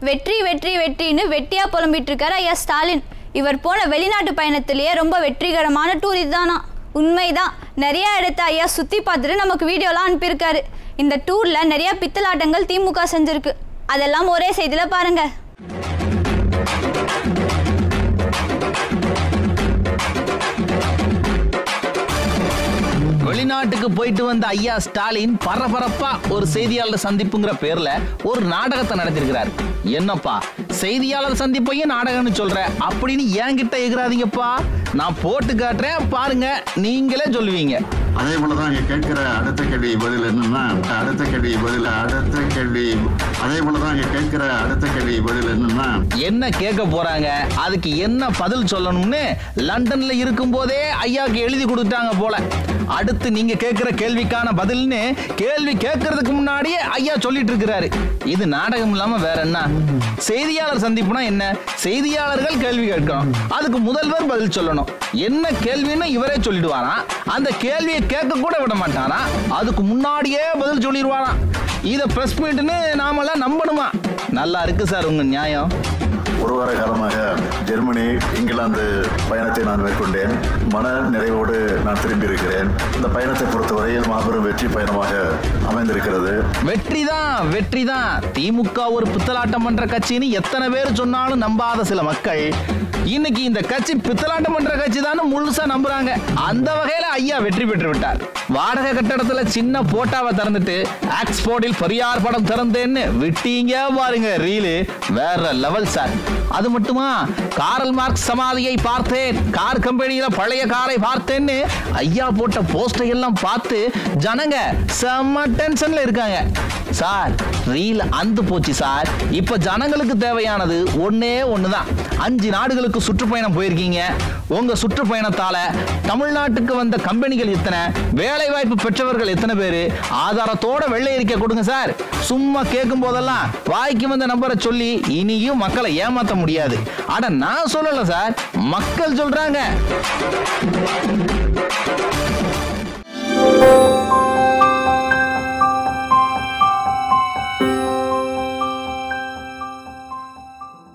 வெற்றி வெற்றி வெற்றின்னு வெட்டியா புலம்பிட்டு இருக்காரு ஐயா ஸ்டாலின். இவர் போன வெளிநாட்டு பயணத்திலேயே ரொம்ப வெற்றிகரமான டூர் இதுதானா. உண்மைதான், நிறைய இடத்த ஐயா சுற்றி பார்த்துட்டு நமக்கு வீடியோலாம் அனுப்பியிருக்காரு. இந்த டூரில் நிறைய பித்தலாட்டங்கள் திமுக செஞ்சுருக்கு. அதெல்லாம் ஒரே செய்தியில் பாருங்க. வெளிநாட்டுக்கு போயிட்டு வந்த ஐயா ஸ்டாலின் பரபரப்பா ஒரு செய்தியாளர் சந்திப்புங்கிற பேர்ல ஒரு நாடகத்தை நடத்திருக்கிறார். என்னப்பா செய்தியாளர் சந்திப்பையும் நாடகம்னு சொல்ற அப்படின்னு என்கிட்ட எகிறாதீங்கப்பா, நான் போட்டு காட்டுறேன் பாருங்க, நீங்களே சொல்லுவீங்க. அதே போலதான் இங்க கேட்கிற அடுத்த கேள்வி பதில் என்னன்னா அதே போலதான் இங்க கேட்கிற அடுத்த கேள்வி பதில் என்னன்னா என்ன கேட்க போறாங்க, அதுக்கு என்ன பதில் சொல்லணும்னு லண்டன்ல இருக்கும் போதே ஐயாவுக்கு எழுதி கொடுத்தாங்க போல. அடுத்து நீங்க கேட்கிற கேள்விக்கான பதில்னு கேள்வி கேட்கறதுக்கு முன்னாடியே ஐயா சொல்லிட்டு இருக்கிறாரு. இது நாடகம் இல்லாம வேற என்ன? செய்தியாளர் சந்திப்புனா என்ன? செய்தியாளர்கள் கேள்வி கேட்கணும், அதுக்கு முதல்வர் பதில் சொல்லணும். என்ன கேள்வின்னு இவரே சொல்லிடுவாராம். அந்த கேள்வியை கேட்க கூட விட மாட்டாரா, அதுக்கு முன்னாடியே பதில் சொல்லிடுவாராம். இத பிரஸ் மீட்னு நாமெல்லாம் நம்பணுமா? நல்லா இருக்கு சார் உங்க நியாயம். ஒரு வார காலமாக ஜெர்மனி, இங்கிலாந்து பயணத்தை நான் மேற்கொண்டேன். மன நிறைவோடு நான் திரும்பி இருக்கிறேன். இந்த பயணத்தை பொறுத்தவரையில் மாபெரும் வெற்றி பயணமாக அமைந்திருக்கிறது. வெற்றிதான். திமுக ஒரு பித்தலாட்டம் பண்ற கட்சின்னு எத்தனை பேர் சொன்னாலும் நம்பாத சில மக்கள் இன்னைக்கு இந்த கட்சி பித்தலாட்டம் பண்ற கட்சி தான் முழுசா நம்புறாங்க. அந்த வகையில ஐயா வெற்றி பெற்று விட்டார். வாடகை கட்டடத்துல சின்ன போட்டாவை திறந்துட்டு ஆக்ஸ்போர்டில் பெரியார் படம் திறந்தேன்னு விட்டீங்க பாருங்க, ரீலு வேற லெவல் சார். அது மட்டுமா, காரல் மார்க்ஸ் சமாதியை பார்த்தேன், கார் கம்பெனியில பழைய காரை பார்த்தேன்னு ஐயா போட்ட போஸ்டர் எல்லாம் பார்த்து ஜனங்க செம்ம டென்ஷன்ல இருக்காங்க சார். ரீல் அந்து போச்சு சார். இப்ப ஜனங்களுக்கு தேவையானது ஒன்னே ஒண்ணுதான். 5 நாடுகளுக்கு சுற்றுப்பயணம் போயிருக்கீங்க. உங்க சுற்றுப்பயணத்தால தமிழ்நாட்டுக்கு வந்த கம்பெனிகள் எத்தனை, வேலை வாய்ப்பு பெற்றவர்கள் எத்தனை பேரு, ஆதாரத்தோட வெள்ளை அறிக்கை கொடுங்க சார். சும்மா கேட்கும் போதெல்லாம் வாய்க்கு வந்த நம்பரை சொல்லி இனியும் மக்களை ஏமாத்த முடியாது. அட நான் சொல்லல சார், மக்கள் சொல்றாங்க.